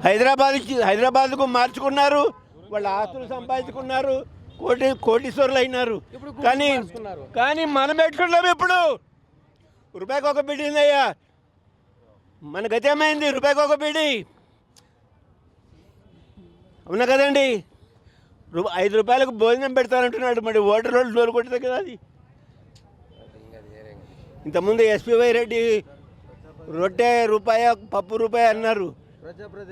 హైదరాబాద్కు మార్చుకున్నారు, వాళ్ళ ఆస్తులు సంపాదించుకున్నారు, కోటీశ్వరులు అయినారు. కానీ మనం పెట్టుకున్నాం. ఇప్పుడు రూపాయికి ఒక బిడి ఉందయ్యా, మన గతేమైంది? రూపాయికి ఒక బిడి, అవునా కదండి? 5 రూపాయలకు భోజనం పెడతానంటున్నాడు. మరి ఓటర్ రోడ్లు డోలు కొట్టదు కదా అది. ఇంతకుముందు ఎస్పీవై రెడ్డి రొట్టె రూపాయ, పప్పు రూపాయి అన్నారు.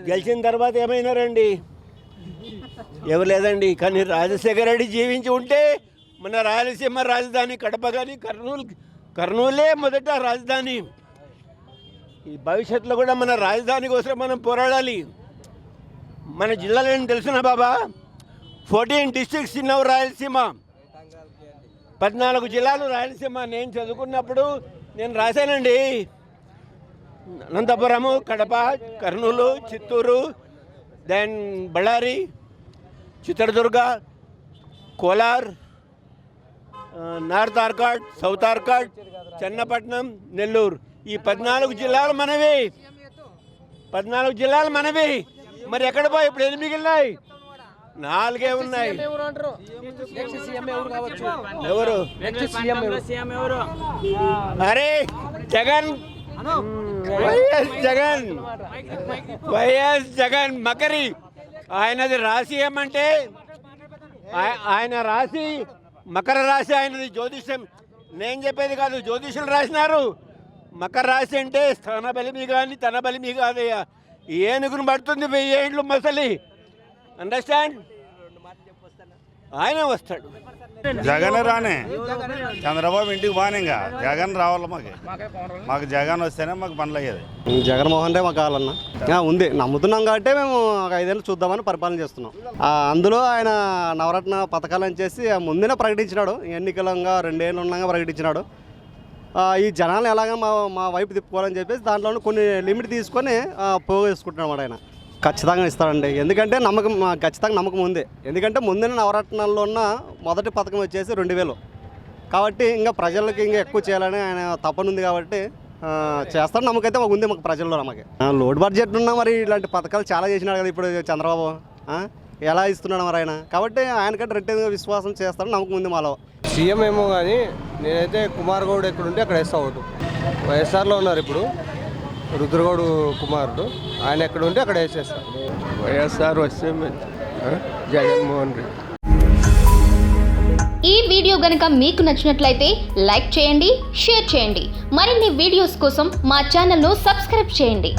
గెలిచిన తర్వాత ఏమైనారండి? ఎవరు లేదండి. కానీ రాజశేఖర రెడ్డి జీవించి ఉంటే మన రాయలసీమ రాజధాని కడప కానీ కర్నూలే మొదట రాజధాని. ఈ భవిష్యత్తులో కూడా మన రాజధాని కోసం మనం పోరాడాలి. మన జిల్లాలో ఏం తెలుసునా బాబా? 14 డిస్ట్రిక్ట్స్ ఇన్ అవర్ రాయలసీమ, 14 జిల్లాలు రాయలసీమ. నేను చదువుకున్నప్పుడు నేను రాశానండి. Anantapur, Kadapa, Kurnool, Chittoor, then Bellary, Chitradurga, Kolar, north Arcot, south Arcot, Chennapatnam, Nellore. ఈ 14 జిల్లాలు మనవి. 14 జిల్లాలు మనవి. మరి ఎక్కడ పోయి ఇప్పుడు 8 మిగిలినాయి? 4 ఉన్నాయి. ఎవరు? అరే జగన్, వైఎస్ జగన్ మకరి. ఆయనది రాశి ఏమంటే ఆయన రాశి మకర రాశి. ఆయనది జ్యోతిష్యం, నేను చెప్పేది కాదు, జ్యోతిష్యులు రాసినారు. మకర రాశి అంటే స్థాన బలిమి కానీ తన బలిమి కాదయ్యా. ఏనుగును పడుతుంది 1000 ఏండ్లు మసలి. అండర్స్టాండ్? ఆయన వస్తాడు. జగన్ రానే, చంద్రబాబు ఇంటికి బాగానేగా. జగన్ రావాలి. మాకు జగన్ వస్తేనే మాకు పనులు అయ్యేది. జగన్మోహన్ రెడ్డి మాకు కావాలన్నా ఉంది. నమ్ముతున్నాం కాబట్టి మేము ఒక 5 ఏళ్ళు చూద్దామని పరిపాలన చేస్తున్నాం. అందులో ఆయన నవరత్న పథకాలను చేసి ముందునే ప్రకటించినాడు. ఎన్నికలంగా 2 ఏళ్ళు ఉండగా ప్రకటించినాడు. ఈ జనాలు ఎలాగ మా వైపు తిప్పుకోవాలని చెప్పేసి దాంట్లో కొన్ని లిమిట్ తీసుకొని పోగేసుకుంటున్నాడు ఆయన. ఖచ్చితంగా ఇస్తాడండి. ఎందుకంటే ఖచ్చితంగా నమ్మకం ఉంది. ఎందుకంటే ముందున్న నవరత్నాల్లో ఉన్న మొదటి పథకం వచ్చేసి 2000. కాబట్టి ఇంకా ప్రజలకి ఇంకా ఎక్కువ చేయాలని ఆయన తప్పనుంది కాబట్టి చేస్తాడు. నమ్మకైతే మాకు ఉంది, మాకు ప్రజల్లో నమ్మకం. లోడ్ బడ్జెట్ ఉన్నా మరి ఇలాంటి పథకాలు చాలా చేసినాడు కదా ఇప్పుడు చంద్రబాబు. ఎలా ఇస్తున్నాడు మరి ఆయన? కాబట్టి ఆయనకంటే రెట్టిగా విశ్వాసం చేస్తాడు, నమ్మకం ఉంది మాలో. సీఎం ఏమో కానీ నేనైతే కుమార్ గౌడ్ ఎక్కడుంటే అక్కడ వేస్తా ఓటు. వైఎస్ఆర్లో ఉన్నారు ఇప్పుడు రుద్రగౌడ్ కుమారుడు, ఆయన ఎక్కడ ఉంటే అక్కడ వేసేస్తారు. వైఎస్ఆర్ వస్తే జగన్మోహన్ రెడ్డి. ఈ వీడియో గనుక మీకు నచ్చినట్లయితే లైక్ చేయండి, షేర్ చేయండి. మరిన్ని వీడియోస్ కోసం మా ఛానల్ను సబ్స్క్రైబ్ చేయండి.